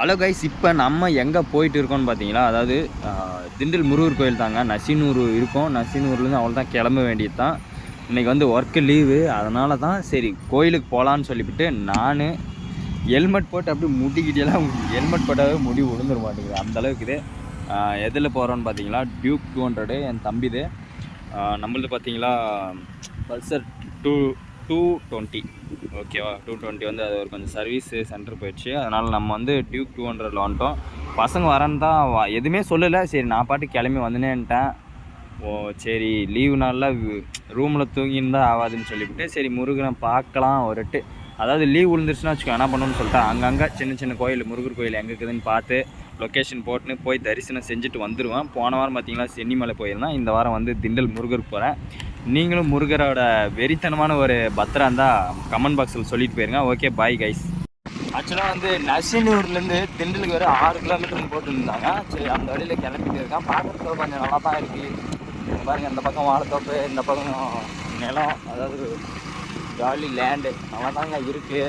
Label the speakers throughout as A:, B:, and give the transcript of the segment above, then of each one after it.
A: Hello guys, இப்போ நம்ம எங்கே போயிட்டு இருக்கோம்னு பார்த்தீங்களா, அதாவது திண்டில் முருகர் கோயில் தாங்க. நசினூர் இருக்கும். நசினூர்லேருந்து அவ்வளோ தான் கிளம்ப வேண்டியது தான். இன்றைக்கி வந்து ஒர்க்கு லீவு, அதனால தான் சரி கோயிலுக்கு போகலான்னு சொல்லிவிட்டு நான் ஹெல்மெட் போட்டு அப்படி முடிக்கிட்டெல்லாம் ஹெல்மெட் போட்டாவே முடி விழுந்துட மாட்டேங்குது அந்தளவுக்கு இது. எதில் போகிறோன்னு பார்த்தீங்களா, டியூக் 200 என் தம்பிது. நம்மளது பார்த்தீங்களா பல்சர் 220 ஓகேவா. 220 வந்து அது ஒரு கொஞ்சம் சர்வீஸ் சென்டர் போயிடுச்சு. அதனால் நம்ம வந்து டியூக் 200 வந்துட்டோம். பசங்க வரேன்னு தான் எதுவுமே சொல்லலை. சரி நான் பாட்டு கிளம்பி வந்துனேன்ட்டேன். சரி லீவு நாளில் ரூமில் தூங்கின்னு தான் ஆகாதுன்னு சொல்லிவிட்டு சரி முருகனை பார்க்கலாம் ஒரு அதாவது லீவ் விழுந்துருச்சுன்னா வச்சுக்கோ என்ன பண்ணணும்னு சொல்லிட்டு அங்கங்கே சின்ன சின்ன கோயில் முருகர் கோயில் எங்கே இருக்குதுன்னு பார்த்து லொக்கேஷன் போட்டுன்னு போய் தரிசனம் செஞ்சுட்டு வந்துடுவேன். போன வாரம் பார்த்தீங்கன்னா சென்னிமலை போயிருந்தேன். இந்த வாரம் வந்து திண்டல் முருகருக்கு போகிறேன். நீங்களும் முருகரோட வெறித்தனமான ஒரு பத்திரம் இருந்தால் கமெண்ட் பாக்ஸில் சொல்லிட்டு போயிருங்க. Okay, bye guys. ஆக்சுவலாக வந்து நசினூர்லேருந்து திண்டலுக்கு வர 6 கிலோமீட்டர்னு போட்டுருந்தாங்க. சரி அந்த வழியில் கிளம்பிட்டு இருக்கேன். பார்க்குறதுக்கு கொஞ்சம் நல்லா தான் இருக்குது. பாருங்கள், இந்த பக்கம் வாழைத்தோப்பு, இந்த பக்கம் நிலம், அதாவது ஜாலி லேண்டு நல்லா தாங்க இருக்குது.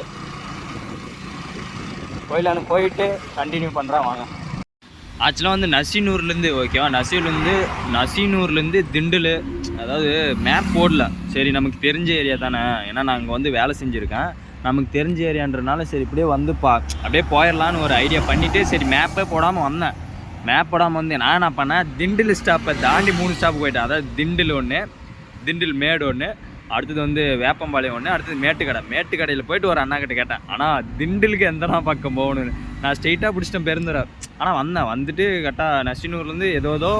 A: கோயிலானு போயிட்டு கண்டினியூ பண்ணுறேன் வாங்க. ஆக்சுவலாக வந்து நசினூர்லேருந்து ஓகேவா, நசினூர்லேருந்து திண்டல், அதாவது மேப் போடல. சரி நமக்கு தெரிஞ்ச ஏரியா தானே, ஏன்னா நான் அங்கே வந்து வேலை செஞ்சுருக்கேன். நமக்கு தெரிஞ்ச ஏரியான்றனால சரி இப்படியே வந்து அப்படியே போயிடலான்னு ஒரு ஐடியா பண்ணிவிட்டு சரி மேப்பே போடாமல் வந்தேன். மேப் போடாமல் வந்து நான் என்ன பண்ணேன், திண்டில் ஸ்டாப்பை தாண்டி 3 ஸ்டாப் போயிட்டேன். அதாவது திண்டில் ஒன்று, திண்டில் மேடு ஒன்று, அடுத்தது வந்து வேப்பம்பாளையம் ஒன்று, அடுத்தது மேட்டுக்கடையில் போயிட்டு ஒரு அண்ணா கிட்ட கேட்டேன். ஆனால் திண்டிலுக்கு எந்தனா பக்கம் போகணுன்னு நான் ஸ்ட்ரெயிட்டாக பிடிச்சிட்டேன் பெருந்துரை. ஆனால் வந்துட்டு கரெக்டாக நசினூர்லேருந்து ஏதோ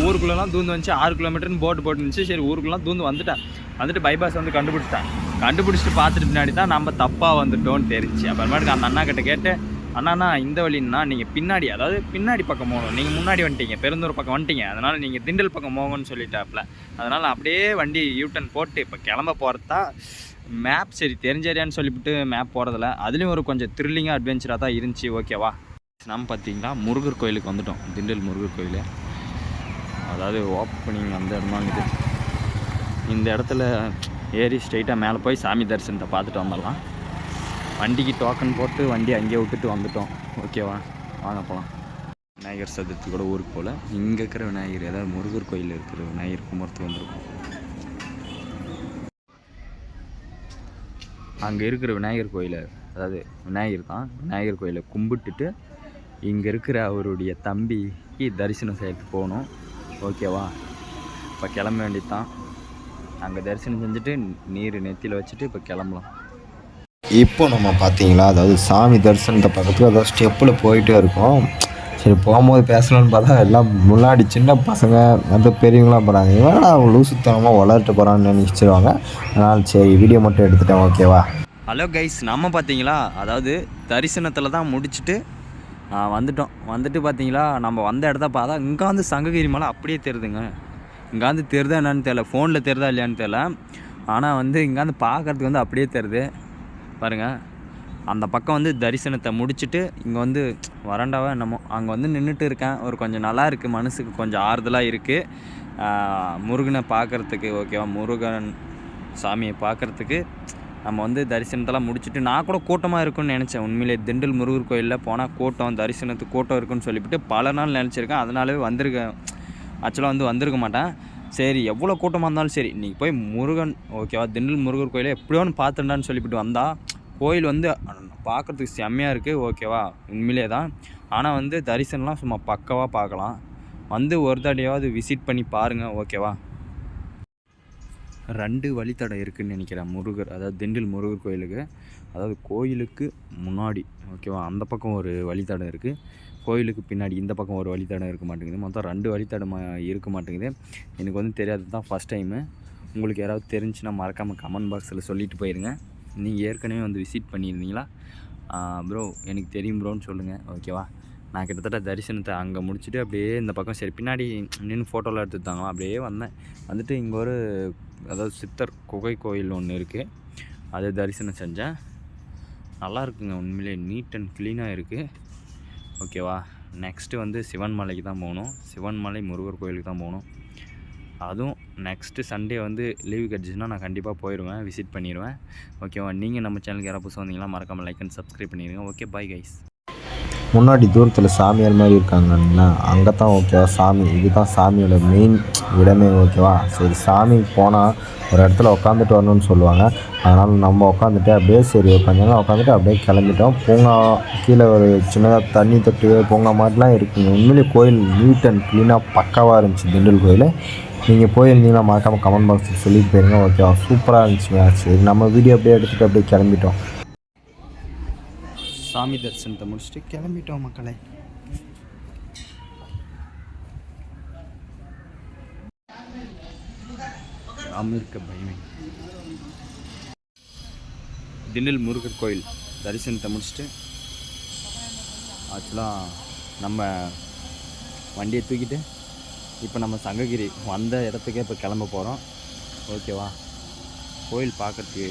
A: ஊருக்குள்ளெல்லாம் தூந்து வந்துச்சு. 6 கிலோமீட்டர்னு போட்டு இருந்துச்சு. சரி ஊருக்குள்ளலாம் தூந்து வந்துட்டு பைபாஸ் வந்து கண்டுபிடிச்சிட்டு பார்த்துட்டு பின்னாடி தான் நம்ம தப்பாக வந்துட்டோன்னு தெரிஞ்சு. அப்புறமேட்டுக்கு அந்த அண்ணா கிட்ட கேட்டு, அண்ணா இந்த வழின்னா நீங்கள் பின்னாடி, அதாவது பின்னாடி பக்கம் போகணும், நீங்கள் முன்னாடி வந்துட்டீங்க, பெருந்தூர் பக்கம் வந்துட்டீங்க, அதனால் நீங்கள் திண்டல் பக்கம் போகணும்னு சொல்லிட்டாப்புல. அதனால் அப்படியே வண்டி யூட்டன் போட்டு இப்போ கிளம்ப போகிறதா. மேப் சரி தெரிஞ்ச ஏரியான்னு சொல்லிவிட்டு மேப் போகிறதில்ல. அதுலேயும் ஒரு கொஞ்சம் த்ரில்லிங்காக அட்வென்ச்சராக தான் இருந்துச்சு. ஓகேவா, நம்ம பார்த்தீங்கன்னா முருகர் கோயிலுக்கு வந்துட்டோம். திண்டல் முருகர் கோயில், அதாவது ஓப்பனிங் அந்த இடமாங்குது. இந்த இடத்துல ஏறி ஸ்ட்ரெயிட்டாக மேலே போய் சாமி தரிசனத்தை பார்த்துட்டு வந்துடலாம். வண்டிக்கு டோக்கன் போட்டு வண்டி அங்கேயே விட்டுட்டு வந்துட்டோம். ஓகேவா, வாங்க போகலாம். விநாயகர் சதுர்த்தி கூட ஊருக்கு போல் இங்கே இருக்கிற விநாயகர், ஏதாவது முருகர் கோயிலில் இருக்கிற விநாயகர் குமரத்துக்கு வந்திருக்கோம். அங்கே இருக்கிற விநாயகர் கோயிலை, அதாவது விநாயகர் தான், விநாயகர் கோயிலை கும்பிட்டுட்டு இங்கே இருக்கிற அவருடைய தம்பிக்கு தரிசனம் செய்யறதுக்கு போகணும். ஓகேவா, இப்போ கிளம்ப வேண்டியது தான். அங்கே தரிசனம் செஞ்சுட்டு நீர் நெத்தியில் வச்சுட்டு இப்போ கிளம்பலாம்.
B: இப்போ நம்ம பார்த்தீங்களா, அதாவது சாமி தரிசனத்தை பக்கத்தில் அதாவது ஸ்டெப்பில் போயிட்டே இருக்கோம். சரி போகும்போது பேசலான்னு பார்த்தா எல்லாம் முன்னாடி சின்ன பசங்க வந்து பெரியவங்களாம் போகிறாங்க. இவன் அவங்க லூசுத்தனமாக வளர்ட்டு போகிறான்னு நினச்சிருவாங்க. அதனால் சரி வீடியோ மட்டும் எடுத்துட்டேன். ஓகேவா.
A: ஹலோ கைஸ், நம்ம பார்த்தீங்களா, அதாவது தரிசனத்தில் தான் முடிச்சுட்டு வந்துட்டு பார்த்தீங்களா, நம்ம வந்த இடத்த பார்த்தா இங்கே வந்து சங்ககிரி மலை அப்படியே தெரியுதுங்க. இங்கே வந்து தெரியுதா என்னன்னு தெரியல, ஃபோனில் தெரியுதா இல்லையான்னு தெரியல. ஆனால் வந்து இங்கே வந்து பார்க்குறதுக்கு வந்து அப்படியே தெரியுது பாருங்கள். அந்த பக்கம் வந்து தரிசனத்தை முடிச்சுட்டு இங்கே வந்து வரண்டாவா என்னமோ அங்கே வந்து நின்றுட்டு இருக்கேன். ஒரு கொஞ்சம் நல்லா இருக்குது, மனசுக்கு கொஞ்சம் ஆறுதலாக இருக்குது முருகனை பார்க்குறதுக்கு. ஓகேவா, முருகன் சாமியை பார்க்குறதுக்கு நம்ம வந்து தரிசனத்தெல்லாம் முடிச்சுட்டு, நான் கூட கூட்டமாக இருக்குன்னு நினச்சேன். உண்மையிலே திண்டல் முருகர் கோயிலில் போனால் கூட்டம், தரிசனத்துக்கு கூட்டம் இருக்குன்னு சொல்லிவிட்டு பல நாள் நினச்சிருக்கேன். அதனாலவே ஆக்சுவலாக வந்து வந்திருக்க மாட்டேன். சரி எவ்வளோ கூட்டமாக இருந்தாலும் சரி இன்றைக்கி போய் முருகன், ஓகேவா, திண்டல் முருகர் கோயிலை எப்படியோன்னு பார்த்துட்டான்னு சொல்லிவிட்டு வந்தால் கோயில் வந்து பார்க்குறதுக்கு செம்மையாக இருக்குது. ஓகேவா, உண்மையிலே தான். ஆனால் வந்து தரிசனம்லாம் சும்மா பக்கவாக பார்க்கலாம். வந்து ஒரு தடையாவது விசிட் பண்ணி பாருங்கள். ஓகேவா, 2 வழித்தடம் இருக்குதுன்னு நினைக்கிறேன் முருகர், அதாவது திண்டல் முருகர் கோயிலுக்கு. அதாவது கோயிலுக்கு முன்னாடி ஓகேவா அந்த பக்கம் ஒரு வழித்தடம் இருக்குது, கோயிலுக்கு பின்னாடி இந்த பக்கம் ஒரு வழித்தடம் இருக்க மாட்டேங்குது. மொத்தம் 2 வழித்தடம் இருக்க மாட்டேங்குது. எனக்கு வந்து தெரியாது தான் ஃபஸ்ட் டைமு. உங்களுக்கு யாராவது தெரிஞ்சுன்னா மறக்காமல் கமெண்ட் பாக்ஸில் சொல்லிட்டு போயிருங்க. நீங்கள் ஏற்கனவே வந்து விசிட் பண்ணியிருந்தீங்களா ப்ரோ, எனக்கு தெரியும் ப்ரோன்னு சொல்லுங்கள். ஓகேவா, நான் கிட்டத்தட்ட தரிசனத்தை அங்கே முடிச்சுட்டு அப்படியே இந்த பக்கம் சரி பின்னாடி நின்று ஃபோட்டோலாம் எடுத்துட்டாங்களா, அப்படியே வந்துட்டு இங்கே ஒரு அதாவது சித்தர் குகை கோயில் ஒன்று இருக்குது, அது தரிசனம் செஞ்சேன். நல்லா இருக்குங்க, உண்மையிலே நீட் அண்ட் க்ளீனாக இருக்குது. ஓகேவா, நெக்ஸ்ட்டு வந்து சிவன் மலைக்கு தான் போகணும். சிவன் மலை முருகர் கோயிலுக்கு தான் போகணும். அதுவும் நெக்ஸ்ட்டு சண்டே வந்து லீவு கிடச்சிச்சின்னா நான் கண்டிப்பாக போயிடுவேன், விசிட் பண்ணிடுவேன். ஓகேவா, நீங்கள் நம்ம சேனலுக்கு யாராவது புதுசாக வந்தீங்கன்னா மறக்காமல் லைக் அண்ட் சப்ஸ்கிரைப் பண்ணிடுங்க. Okay, bye guys.
B: முன்னாடி தூரத்தில் சாமியார் மாதிரி இருக்காங்கன்னா அங்கே தான் ஓகேவா சாமி, இதுதான் சாமியோட மெயின் இடமே ஓகேவா. சரி சாமி போனால் ஒரு இடத்துல உட்காந்துட்டு வரணும்னு சொல்லுவாங்க. அதனால் நம்ம உட்காந்துட்டு அப்படியே சரி உட்காந்துங்க உட்காந்துட்டு அப்படியே கிளம்பிட்டோம். பூங்கா கீழே ஒரு சின்னதாக தண்ணி தொட்டி பூங்கா மாதிரிலாம் இருக்குங்க. உண்மையிலே கோயில் நீட் அண்ட் க்ளீனாக பக்காவாக இருந்துச்சு திண்டுக்கல் கோயில். நீங்கள் போயிருந்தீங்கன்னா மறக்காமல் கமெண்ட் பாக்ஸில் சொல்லிட்டு போயிருங்க ஓகேவா. சூப்பராக இருந்துச்சுங்க. சரி நம்ம வீடியோ அப்படியே எடுத்துகிட்டு அப்படியே கிளம்பிட்டோம். சாமி தரிசனத்தை முடிச்சுட்டு கிளம்பிட்டோம் மக்களை. அமிர்க பயமே திண்டல் முருகர் கோயில் தரிசனத்தை முடிச்சுட்டு ஆக்சுவலாக நம்ம வண்டியை தூக்கிட்டு இப்போ நம்ம சங்ககிரி வந்த இடத்துக்கே இப்போ கிளம்ப போகிறோம் ஓகேவா. கோயில் பார்க்குறதுக்கு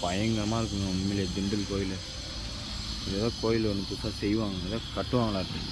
B: பயங்கரமாக இருக்குங்க உண்மையிலே திண்டல் கோயில். ஏதோ கோயில் ஒன்று புதுசாக செய்வாங்க, ஏதோ கட்டுவாங்களா இருக்குது.